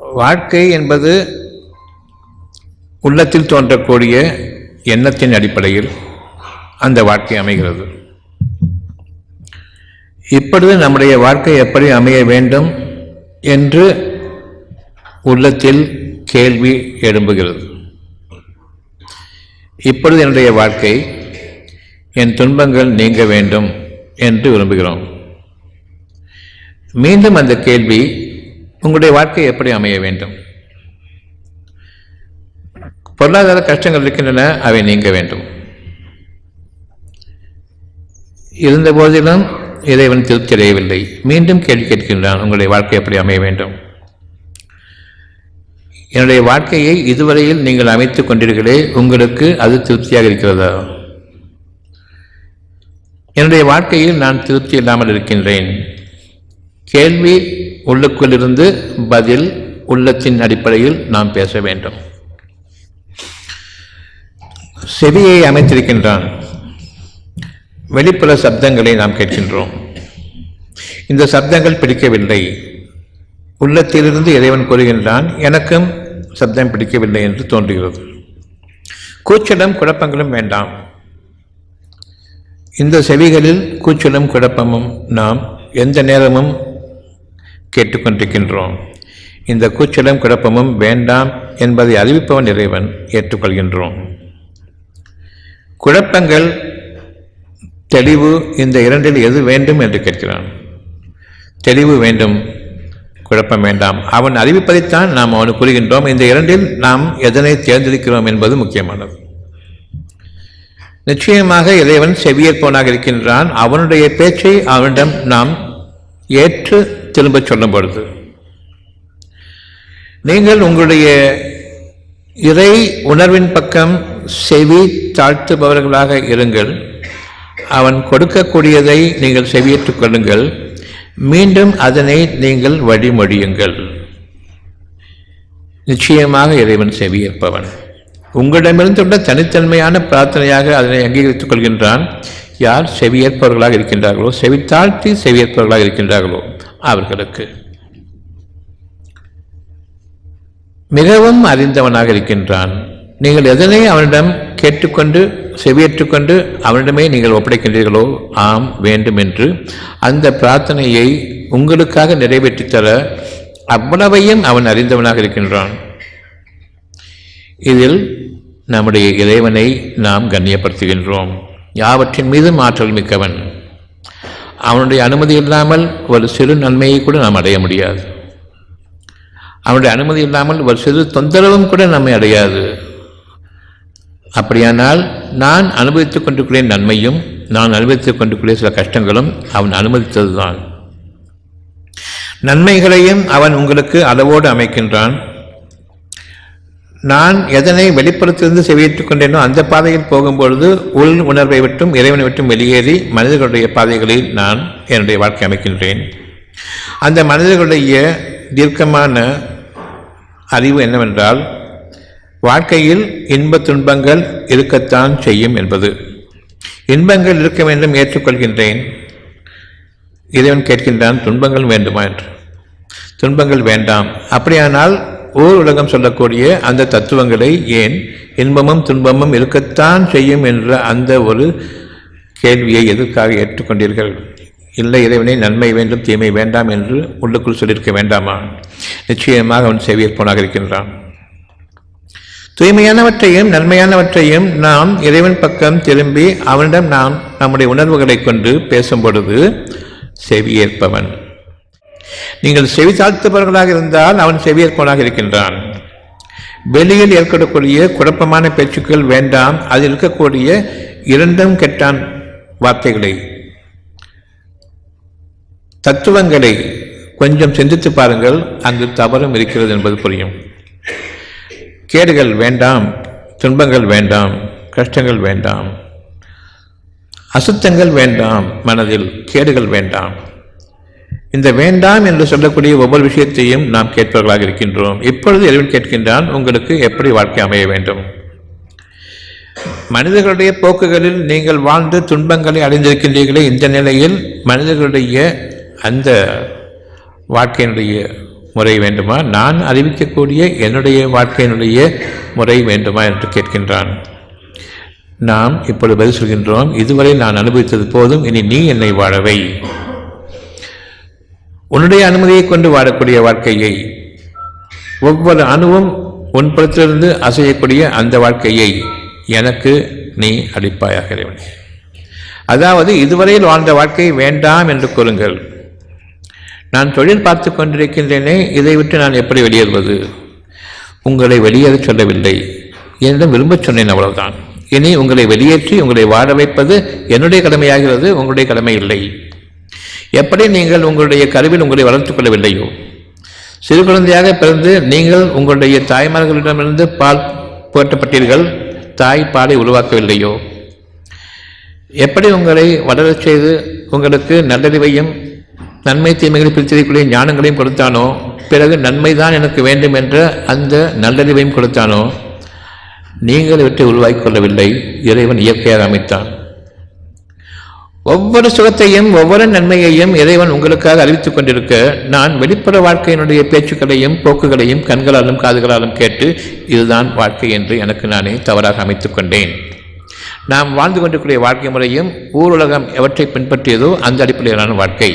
வாழ்க்கை என்பது உள்ளத்தில் தோன்றக்கூடிய எண்ணத்தின் அடிப்படையில் அந்த வாழ்க்கை அமைகிறது. இப்பொழுது நம்முடைய வாழ்க்கை எப்படி அமைய வேண்டும் என்று உள்ளத்தில் கேள்வி எழும்புகிறது. இப்பொழுது என்னுடைய வாழ்க்கை, என் துன்பங்கள் நீங்க வேண்டும் என்று விரும்புகிறோம். மீண்டும் அந்த கேள்வி, உங்களுடைய வாழ்க்கை எப்படி அமைய வேண்டும்? பொருளாதார கஷ்டங்கள் இருக்கின்றன, அவை நீங்க வேண்டும். இருந்த போதிலும் இறைவன் திருப்தி அடையவில்லை. மீண்டும் கேள்வி கேட்கின்றான், உங்களுடைய வாழ்க்கை எப்படி அமைய வேண்டும்? என்னுடைய வாழ்க்கையை இதுவரையில் நீங்கள் அமைத்துக் கொண்டீர்களே, உங்களுக்கு அது திருப்தியாக இருக்கிறதா? என்னுடைய வாழ்க்கையில் நான் திருப்தி இல்லாமல் இருக்கின்றேன். கேள்வி உள்ளுக்குள் இருந்து, பதில் உள்ளத்தின் அடிப்படையில் நாம் பேச வேண்டும். செவியை அமைத்திருக்கின்றான், வெளிப்புற சப்தங்களை நாம் கேட்கின்றோம். இந்த சப்தங்கள் பிடிக்கவில்லை. உள்ளத்திலிருந்து இறைவன் கூறுகின்றான், எனக்கும் சப்தம் பிடிக்கவில்லை என்று தோன்றுகிறது. கூச்சலும் குழப்பங்களும் வேண்டாம். இந்த செவிகளில் கூச்சலும் குழப்பமும் நாம் எந்த நேரமும் கேட்டுக்கொண்டிருக்கின்றோம். இந்த கூச்சலும் குழப்பமும் வேண்டாம் என்பதை அறிவிப்பவன் இறைவன், ஏற்றுக்கொள்கின்றோம். குழப்பங்கள், தெளிவு, இந்த இரண்டில் எது வேண்டும் என்று கேட்கிறான். தெளிவு வேண்டும், குழப்பம் வேண்டாம். அவன் அறிவிப்பதைத்தான் நாம் அவனுக்கு கூறுகின்றோம். இந்த இரண்டில் நாம் எதனை தேர்ந்தெடுக்கிறோம் என்பது முக்கியமானது. நிச்சயமாக இறைவன் செவியேற்பவனாக இருக்கின்றான். அவனுடைய பேச்சை அவனிடம் நாம் ஏற்று திரும்ப சொல்லும் பொழுது, நீங்கள் உங்களுடைய இறை உணர்வின் பக்கம் செவி தாழ்த்துபவர்களாக இருங்கள். அவன் கொடுக்கக்கூடியதை நீங்கள் செவியேற்றுக் கொள்ளுங்கள். மீண்டும் அதனை நீங்கள் வழிமொழியுங்கள். நிச்சயமாக இறைவன் செவியேற்பவன். உங்களிடமிருந்துள்ள தனித்தன்மையான பிரார்த்தனையாக அதனை அங்கீகரித்துக் கொள்கின்றான். யார் செவியேற்பவர்களாக இருக்கின்றார்களோ, செவித்தாழ்த்தி செவியேற்பவர்களாக இருக்கின்றார்களோ அவர்களுக்கு. மிகவும் அறிந்தவனாக இருக்கின்றான். நீங்கள் எதனை அவனிடம் கேட்டுக்கொண்டு செவியேற்றுக்கொண்டு அவனிடமே நீங்கள் ஒப்படைக்கின்றீர்களோ, ஆம் வேண்டும் என்று அந்த பிரார்த்தனையை உங்களுக்காக நிறைவேற்றித்தர அவ்வளவையும் அவன் அறிந்தவனாக இருக்கின்றான். இதில் நம்முடைய இறைவனை நாம் கண்ணியப்படுத்துகின்றோம். யாவற்றின் மீதும் ஆற்றல் மிக்கவன். அவனுடைய அனுமதி இல்லாமல் ஒரு சிறு நன்மையை கூட நாம் அடைய முடியாது. அவனுடைய அனுமதி இல்லாமல் ஒரு சிறு தொந்தரவும் கூட நம்மை அடையாது. அப்படியானால் நான் அனுபவித்துக் கொண்டிருக்கிற நன்மையும் நான் அனுபவித்துக் கொண்டிருக்கிற சில கஷ்டங்களும் அவன் அனுமதித்ததுதான். நன்மைகளையும் அவன் உங்களுக்கு அளவோடு அமைக்கின்றான். நான் எதனை வெளிப்புறத்திலிருந்து செவியேற்றுக் கொண்டேனோ அந்த பாதையில் போகும்பொழுது உள் உணர்வை விட்டும் இறைவனை விட்டும் வெளியேறி மனிதர்களுடைய பாதைகளில் நான் என்னுடைய வாழ்க்கை அமைக்கின்றேன். அந்த மனிதர்களுடைய தீர்க்கமான அறிவு என்னவென்றால், வாழ்க்கையில் இன்ப துன்பங்கள் இருக்கத்தான் செய்யும் என்பது. இன்பங்கள் இருக்க வேண்டும், ஏற்றுக்கொள்கின்றேன். இறைவன் கேட்கின்றான், துன்பங்கள் வேண்டுமா என்று. துன்பங்கள் வேண்டாம். அப்படியானால் ஓர் உலகம் சொல்லக்கூடிய அந்த தத்துவங்களை ஏன் இன்பமும் துன்பமும் இருக்கத்தான் செய்யும் என்ற அந்த ஒரு கேள்வியை எதற்காக ஏற்றுக்கொண்டீர்கள்? இல்லை, இறைவனை நன்மை வேண்டும் தீமை வேண்டாம் என்று உள்ளுக்குள் சொல்லியிருக்க வேண்டாமா? நிச்சயமாக அவன் செவியேற்பவனாக இருக்கின்றான். தூய்மையானவற்றையும் நன்மையானவற்றையும் நாம் இறைவன் பக்கம் திரும்பி அவனிடம் நாம் நம்முடைய உணர்வுகளை கொண்டு பேசும் பொழுது செவியேற்பவன். நீங்கள் செவி தாழ்த்தவர்களாக இருந்தால் அவன் செவியேற்பவனாக இருக்கின்றான். வெளியில் ஏற்படக்கூடிய குழப்பமான பேச்சுக்கள் வேண்டாம். அதில் இருக்கக்கூடிய இரண்டும் கெட்டான் வார்த்தைகளை, தத்துவங்களை கொஞ்சம் சிந்தித்து பாருங்கள். அங்கு தவறும் இருக்கிறது என்பது புரியும். கேடுகள் வேண்டாம், துன்பங்கள் வேண்டாம், கஷ்டங்கள் வேண்டாம், அசுத்தங்கள் வேண்டாம், மனதில் கேடுகள் வேண்டாம். இந்த வேண்டாம் என்று சொல்லக்கூடிய ஒவ்வொரு விஷயத்தையும் நாம் கேட்பவர்களாக இருக்கின்றோம். இப்பொழுது இறைவன் கேட்கின்றான், உங்களுக்கு எப்படி வாழ்க்கை அமைய வேண்டும்? மனிதர்களுடைய போக்குகளில் நீங்கள் வாழ்ந்து துன்பங்களை அடைந்திருக்கின்றீர்களே, இந்த நிலையில் மனிதர்களுடைய அந்த வாழ்க்கையினுடைய முறை வேண்டுமா, நான் அறிவிக்கக்கூடிய என்னுடைய வாழ்க்கையினுடைய முறை வேண்டுமா என்று கேட்கின்றான். நாம் இப்பொழுது பதில் சொல்கின்றோம், இதுவரை நான் அனுபவித்தது போதும், இனி நீ என்னை வாழவை. உன்னுடைய அனுமதியை கொண்டு வாழக்கூடிய வாழ்க்கையை, ஒவ்வொரு அணுவும் உன் புறத்திலிருந்து அசையக்கூடிய அந்த வாழ்க்கையை எனக்கு நீ அளிப்பாயாக இறைவனே. அதாவது இதுவரையில் வாழ்ந்த வாழ்க்கை வேண்டாம் என்று கூறுங்கள். நான் தொழில் பார்த்து கொண்டிருக்கின்றேனே, இதை விட்டு நான் எப்படி வெளியேறுவது? உங்களை வெளியேற சொல்லவில்லை, என்னிடம் விரும்பச் சொன்னேன், அவ்வளவுதான். இனி உங்களை வெளியேற்றி உங்களை வாழ வைப்பது என்னுடைய கடமையாகிறது, உங்களுடைய கடமை இல்லை. எப்படி நீங்கள் உங்களுடைய கருவில் உங்களை வளர்த்துக் கொள்ளவில்லையோ, சிறு குழந்தையாக பிறந்து நீங்கள் உங்களுடைய தாய்மார்களிடமிருந்து பால் புகட்டப்பட்டீர்கள், தாய் பாலை உருவாக்கவில்லையோ, எப்படி உங்களை வளரச் செய்து உங்களுக்கு நல்லறிவையும் நன்மை தீமைகளை பிரித்தறியக்கூடிய ஞானங்களையும் கொடுத்தானோ, பிறகு நன்மைதான் எனக்கு வேண்டும் என்ற அந்த நல்லறிவையும் கொடுத்தானோ, நீங்கள் இவற்றை உருவாக்கிக் கொள்ளவில்லை, இறைவன் இயற்கையாக அமைத்தான். ஒவ்வொரு சுகத்தையும் ஒவ்வொரு நன்மையையும் இறைவன் உங்களுக்காக அறிவித்துக் கொண்டிருக்க, நான் வெளிப்புற வாழ்க்கையினுடைய பேச்சுக்களையும் போக்குகளையும் கண்களாலும் காதுகளாலும் கேட்டு இதுதான் வாழ்க்கை என்று எனக்கு நானே தவறாக அமைத்துக் கொண்டேன். நாம் வாழ்ந்து கொண்டிருக்கிற வாழ்க்கை முறையும் ஊருலகம் எவற்றை பின்பற்றியதோ அந்த அடிப்படையிலான வாழ்க்கை.